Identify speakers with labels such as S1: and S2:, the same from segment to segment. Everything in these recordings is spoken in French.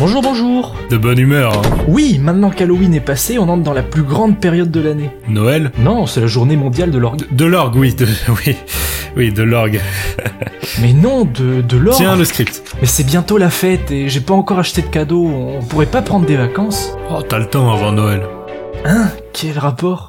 S1: Bonjour, bonjour.
S2: De bonne humeur, hein.
S1: Oui, maintenant qu'Halloween est passé, on entre dans la plus grande période de l'année.
S2: Noël?
S1: Non, c'est la journée mondiale de l'orgue.
S2: De l'orgue, oui, oui, de l'orgue.
S1: Mais non, de l'orgue.
S2: Tiens, le script.
S1: Mais c'est bientôt la fête et j'ai pas encore acheté de cadeaux, on pourrait pas prendre des vacances?
S2: Oh, t'as le temps avant Noël.
S1: Hein? Quel rapport?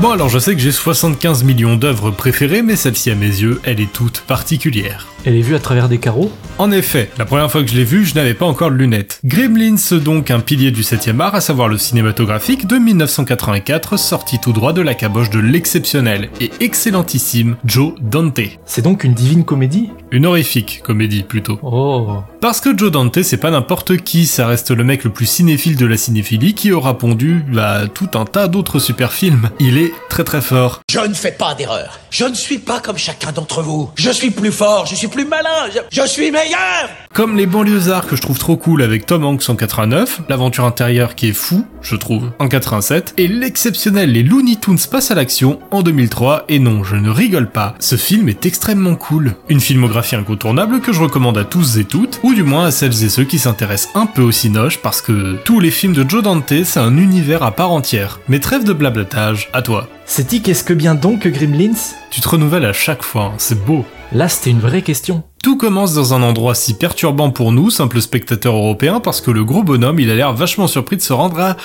S2: Bon, alors je sais que j'ai 75 millions d'œuvres préférées, mais celle-ci à mes yeux, elle est toute particulière.
S1: Elle est vue à travers des carreaux?
S2: En effet, la première fois que je l'ai vue, je n'avais pas encore de lunettes. Gremlins, donc un pilier du 7ème art, à savoir le cinématographique de 1984, sorti tout droit de la caboche de l'exceptionnel et excellentissime Joe Dante.
S1: C'est donc une divine comédie?
S2: Une horrifique comédie, plutôt.
S1: Oh.
S2: Parce que Joe Dante, c'est pas n'importe qui, ça reste le mec le plus cinéphile de la cinéphilie qui aura pondu, tout un tas d'autres super films. Il est très très fort.
S3: Je ne fais pas d'erreur. Je ne suis pas comme chacun d'entre vous. Je suis plus fort, je suis plus malin, je suis meilleur.
S2: Comme les banlieusards que je trouve trop cool avec Tom Hanks en 89, l'aventure intérieure qui est fou, je trouve, en 87, et l'exceptionnel Les Looney Tunes passent à l'action en 2003, et non, je ne rigole pas, ce film est extrêmement cool. Une filmographie incontournable que je recommande à tous et toutes, ou du moins à celles et ceux qui s'intéressent un peu au cinoche, parce que tous les films de Joe Dante, c'est un univers à part entière. Mais trêve de blablatage, à toi.
S1: C'est-y qu'est-ce que bien donc que Gremlins?
S2: Tu te renouvelles à chaque fois, hein, c'est beau.
S1: Là, c'était une vraie question.
S2: Tout commence dans un endroit si perturbant pour nous, simples spectateurs européens, parce que le gros bonhomme, il a l'air vachement surpris de se rendre à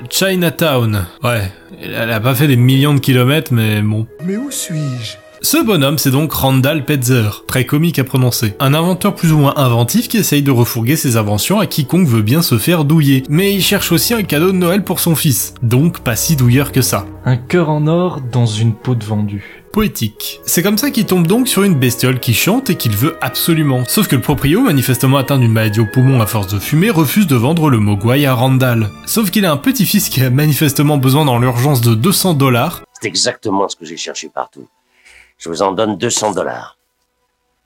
S2: Chinatown. Ouais, elle a pas fait des millions de kilomètres, mais bon.
S4: Mais où suis-je?
S2: Ce bonhomme, c'est donc Randall Petzer, très comique à prononcer. Un inventeur plus ou moins inventif qui essaye de refourguer ses inventions à quiconque veut bien se faire douiller. Mais il cherche aussi un cadeau de Noël pour son fils, donc pas si douilleur que ça.
S1: Un cœur en or dans une peau de vendu.
S2: Poétique. C'est comme ça qu'il tombe donc sur une bestiole qui chante et qu'il veut absolument. Sauf que le proprio, manifestement atteint d'une maladie au poumon à force de fumer, refuse de vendre le mogwai à Randall. Sauf qu'il a un petit-fils qui a manifestement besoin dans l'urgence de $200.
S5: C'est exactement ce que j'ai cherché partout. Je vous en donne $200.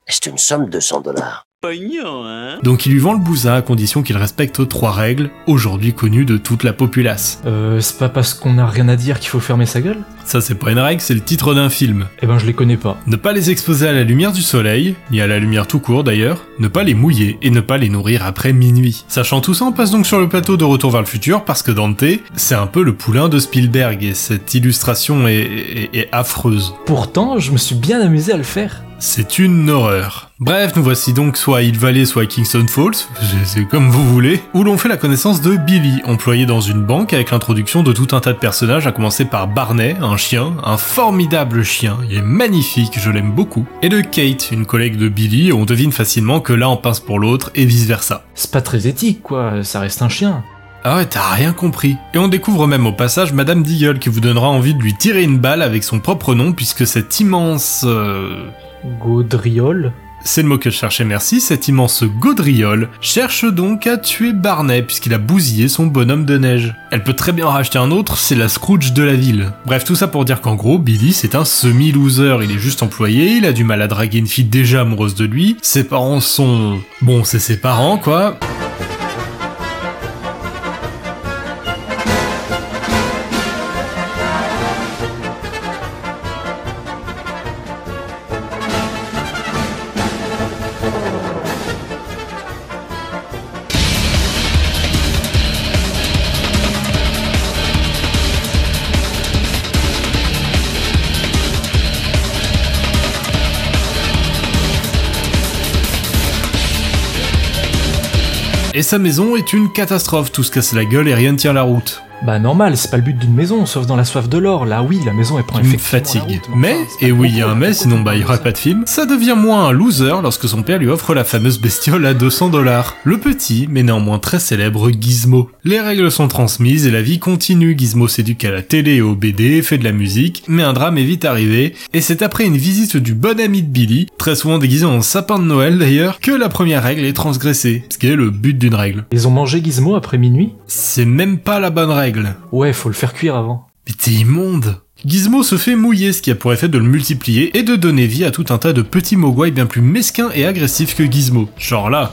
S5: C'est une somme de $200.
S3: Pognon, hein?
S2: Donc il lui vend le bousin à condition qu'il respecte 3 règles, aujourd'hui connues de toute la populace.
S1: C'est pas parce qu'on a rien à dire qu'il faut fermer sa gueule?
S2: Ça c'est pas une règle, c'est le titre d'un film.
S1: Eh ben je les connais pas.
S2: Ne pas les exposer à la lumière du soleil, ni à la lumière tout court d'ailleurs, ne pas les mouiller et ne pas les nourrir après minuit. Sachant tout ça, on passe donc sur le plateau de Retour vers le futur parce que Dante, c'est un peu le poulain de Spielberg et cette illustration est affreuse.
S1: Pourtant, je me suis bien amusé à le faire.
S2: C'est une horreur. Bref, nous voici donc soit à Hill Valley, soit à Kingston Falls, c'est comme vous voulez, où l'on fait la connaissance de Billy, employé dans une banque avec l'introduction de tout un tas de personnages, à commencer par Barney, un chien, un formidable chien, il est magnifique, je l'aime beaucoup, et de Kate, une collègue de Billy, et on devine facilement que l'un en pince pour l'autre, et vice versa.
S1: C'est pas très éthique, quoi, ça reste un chien.
S2: Ah ouais, t'as rien compris. Et on découvre même au passage Madame Deagle qui vous donnera envie de lui tirer une balle avec son propre nom, puisque cet immense...
S1: Gaudriole?
S2: C'est le mot que je cherchais, merci. Cet immense gaudriole cherche donc à tuer Barney puisqu'il a bousillé son bonhomme de neige. Elle peut très bien en racheter un autre, c'est la Scrooge de la ville. Bref, tout ça pour dire qu'en gros, Billy c'est un semi-loser, il est juste employé, il a du mal à draguer une fille déjà amoureuse de lui, ses parents sont... Bon, c'est ses parents quoi. Et sa maison est une catastrophe, tout se casse la gueule et rien ne tient la route.
S1: Bah normal, c'est pas le but d'une maison, sauf dans la soif de l'or. Là oui, la maison elle prend
S2: Une
S1: effectivement
S2: fatigue.
S1: la route,
S2: Mais,
S1: enfin, c'est
S2: et
S1: pas
S2: oui,
S1: le
S2: il y a un
S1: propos,
S2: mais,
S1: la
S2: sinon
S1: route,
S2: il y aurait pas de film, ça devient moins un loser lorsque son père lui offre la fameuse bestiole à $200. Le petit, mais néanmoins très célèbre Gizmo. Les règles sont transmises et la vie continue. Gizmo s'éduque à la télé et au BD, fait de la musique, mais un drame est vite arrivé, et c'est après une visite du bon ami de Billy, très souvent déguisé en sapin de Noël d'ailleurs, que la première règle est transgressée, ce qui est le but d'une règle.
S1: Ils ont mangé Gizmo après minuit?
S2: C'est même pas la bonne règle.
S1: Ouais, faut le faire cuire avant.
S2: Mais t'es immonde. Gizmo se fait mouiller, ce qui a pour effet de le multiplier et de donner vie à tout un tas de petits mogwai bien plus mesquins et agressifs que Gizmo. Genre là,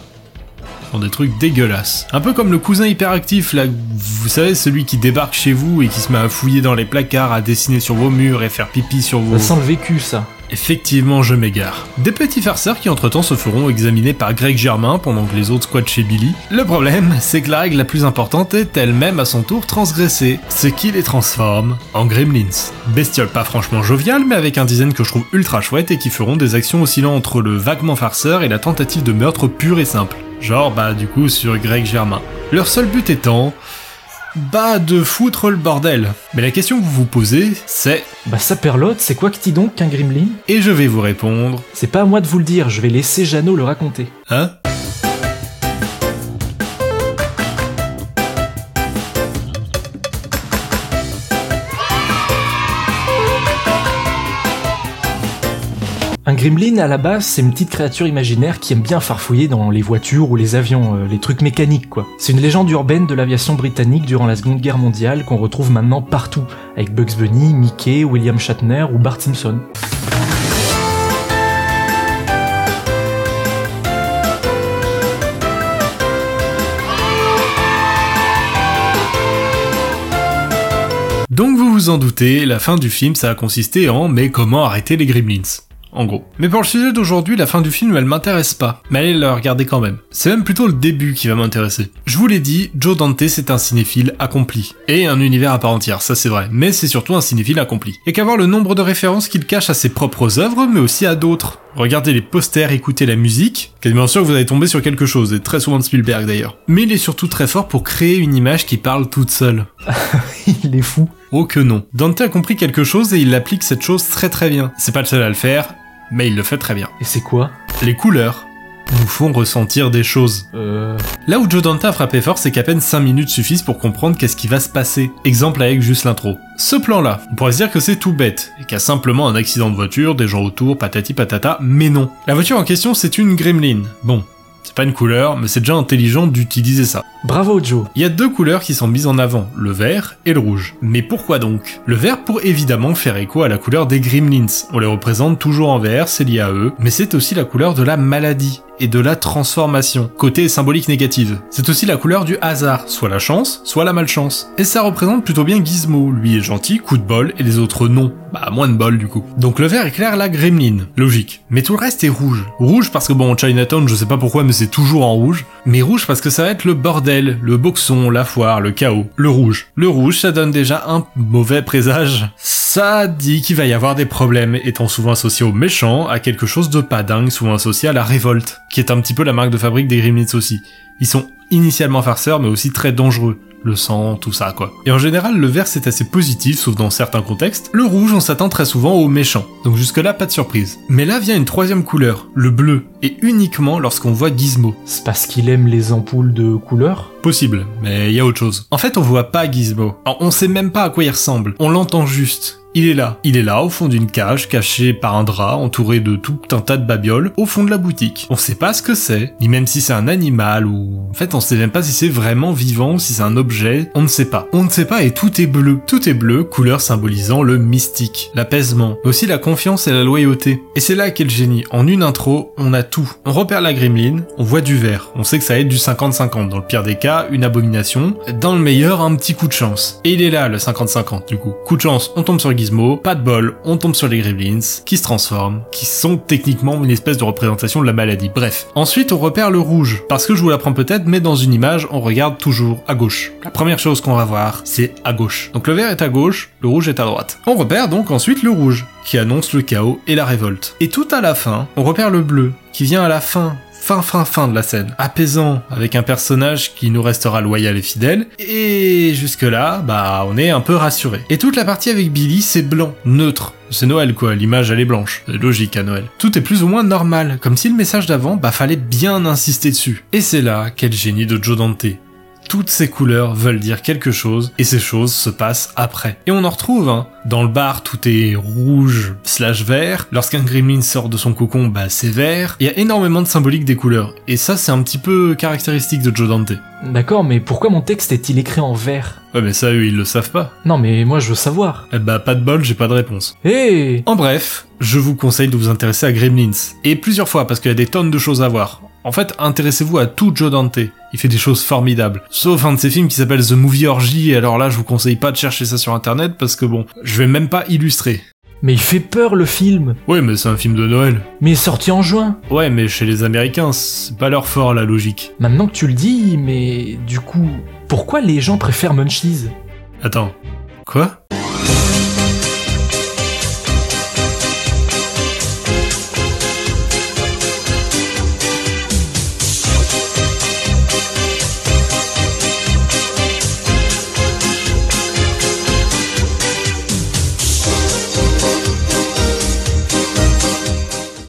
S2: ils font des trucs dégueulasses. Un peu comme le cousin hyperactif là, vous savez, celui qui débarque chez vous et qui se met à fouiller dans les placards, à dessiner sur vos murs et faire pipi sur vos...
S1: Ça sent le vécu ça.
S2: Effectivement, je m'égare. Des petits farceurs qui entre-temps se feront examiner par Greg Germain pendant que les autres squattent chez Billy. Le problème, c'est que la règle la plus importante est elle-même à son tour transgressée, ce qui les transforme en Gremlins. Bestioles pas franchement joviales, mais avec un design que je trouve ultra chouette et qui feront des actions oscillant entre le vaguement farceur et la tentative de meurtre pure et simple. Genre, du coup, sur Greg Germain. Leur seul but étant... de foutre le bordel. Mais la question que vous vous posez, c'est...
S1: Saperlotte, c'est quoi que dit donc qu'un gremlin?
S2: Et je vais vous répondre...
S1: C'est pas à moi de vous le dire, je vais laisser Jeannot le raconter.
S2: Hein?
S1: Un gremlin, à la base, c'est une petite créature imaginaire qui aime bien farfouiller dans les voitures ou les avions, les trucs mécaniques quoi. C'est une légende urbaine de l'aviation britannique durant la Seconde Guerre mondiale qu'on retrouve maintenant partout, avec Bugs Bunny, Mickey, William Shatner ou Bart Simpson.
S2: Donc vous vous en doutez, la fin du film ça a consisté en « mais comment arrêter les gremlins ?» en gros. Mais pour le sujet d'aujourd'hui, la fin du film elle m'intéresse pas, mais allez le regarder quand même. C'est même plutôt le début qui va m'intéresser. Je vous l'ai dit, Joe Dante c'est un cinéphile accompli. Et un univers à part entière, ça c'est vrai, mais c'est surtout un cinéphile accompli. Et qu'à voir le nombre de références qu'il cache à ses propres œuvres, mais aussi à d'autres. Regardez les posters, écoutez la musique, quasiment sûr que vous allez tomber sur quelque chose, et très souvent de Spielberg d'ailleurs. Mais il est surtout très fort pour créer une image qui parle toute seule.
S1: Il est fou.
S2: Oh que non. Dante a compris quelque chose et il applique cette chose très très bien. C'est pas le seul à le faire, mais il le fait très bien.
S1: Et c'est quoi?
S2: Les couleurs nous font ressentir des choses. Là où Joe Dante a frappé fort, c'est qu'à peine 5 minutes suffisent pour comprendre qu'est-ce qui va se passer. Exemple avec juste l'intro. Ce plan-là, on pourrait se dire que c'est tout bête, et qu'il y a simplement un accident de voiture, des gens autour, patati patata, mais non. La voiture en question, c'est une gremlin. Bon, c'est pas une couleur, mais c'est déjà intelligent d'utiliser ça.
S1: Bravo Joe.
S2: Il y a 2 couleurs qui sont mises en avant, le vert et le rouge. Mais pourquoi donc? Le vert pour évidemment faire écho à la couleur des gremlins. On les représente toujours en vert, c'est lié à eux, mais c'est aussi la couleur de la maladie et de la transformation, côté symbolique négative. C'est aussi la couleur du hasard, soit la chance, soit la malchance. Et ça représente plutôt bien Gizmo, lui est gentil, coup de bol, et les autres non. Moins de bol du coup. Donc le vert éclaire la gremlin, logique. Mais tout le reste est rouge. Rouge parce que Chinatown, je sais pas pourquoi, mais c'est toujours en rouge. Mais rouge parce que ça va être le bordel, le boxon, la foire, le chaos. Le rouge, ça donne déjà un mauvais présage. Ça dit qu'il va y avoir des problèmes, étant souvent associé au méchant, à quelque chose de pas dingue, souvent associé à la révolte, qui est un petit peu la marque de fabrique des gremlins aussi. Ils sont initialement farceurs, mais aussi très dangereux. Le sang, tout ça quoi. Et en général, le vert c'est assez positif, sauf dans certains contextes. Le rouge, on s'attend très souvent aux méchants. Donc jusque là, pas de surprise. Mais là vient une troisième couleur, le bleu. Et uniquement lorsqu'on voit Gizmo.
S1: C'est parce qu'il aime les ampoules de couleur?
S2: Possible, mais il y a autre chose. En fait, on voit pas Gizmo. Alors, on sait même pas à quoi il ressemble. On l'entend juste. Il est là, au fond d'une cage, caché par un drap, entouré de tout un tas de babioles, au fond de la boutique. On sait pas ce que c'est, ni même si c'est un animal ou... En fait, on sait même pas si c'est vraiment vivant ou si c'est un objet, on ne sait pas. On ne sait pas et tout est bleu. Tout est bleu, couleur symbolisant le mystique, l'apaisement, mais aussi la confiance et la loyauté. Et c'est là qu'est le génie. En une intro, on a tout. On repère la gremlin, on voit du vert, on sait que ça va être du 50-50. Dans le pire des cas, une abomination. Dans le meilleur, un petit coup de chance. Et il est là, le 50-50, du coup. Coup de chance, on tombe sur Gizmo, pas de bol, on tombe sur les gremlins, qui se transforment, qui sont techniquement une espèce de représentation de la maladie. Bref. Ensuite, on repère le rouge, parce que je vous l'apprends peut-être, mais dans une image, on regarde toujours à gauche. La première chose qu'on va voir, c'est à gauche. Donc le vert est à gauche, le rouge est à droite. On repère donc ensuite le rouge, qui annonce le chaos et la révolte. Et tout à la fin, on repère le bleu, qui vient à la fin de la scène. Apaisant, avec un personnage qui nous restera loyal et fidèle, et jusque-là, on est un peu rassuré. Et toute la partie avec Billy, c'est blanc, neutre. C'est Noël quoi, l'image elle est blanche. C'est logique à Noël. Tout est plus ou moins normal, comme si le message d'avant, fallait bien insister dessus. Et c'est là qu'est le génie de Joe Dante. Toutes ces couleurs veulent dire quelque chose, et ces choses se passent après. Et on en retrouve, Dans le bar, tout est rouge/vert. Lorsqu'un gremlin sort de son cocon, c'est vert. Il y a énormément de symbolique des couleurs. Et ça, c'est un petit peu caractéristique de Joe Dante.
S1: D'accord, mais pourquoi mon texte est-il écrit en vert?
S2: Ouais, mais ça, eux, ils le savent pas.
S1: Non, mais moi, je veux savoir.
S2: Pas de bol, j'ai pas de réponse.
S1: Hé!
S2: En bref, je vous conseille de vous intéresser à Gremlins. Et plusieurs fois, parce qu'il y a des tonnes de choses à voir. En fait, intéressez-vous à tout Joe Dante. Il fait des choses formidables. Sauf un de ses films qui s'appelle The Movie Orgy, et alors là, je vous conseille pas de chercher ça sur internet, parce que je vais même pas illustrer.
S1: Mais il fait peur le film.
S2: Ouais, mais c'est un film de Noël.
S1: Mais il est sorti en juin.
S2: Ouais, mais chez les Américains, c'est pas leur fort la logique.
S1: Maintenant que tu le dis, mais du coup, pourquoi les gens préfèrent Munchies?
S2: Attends, quoi ?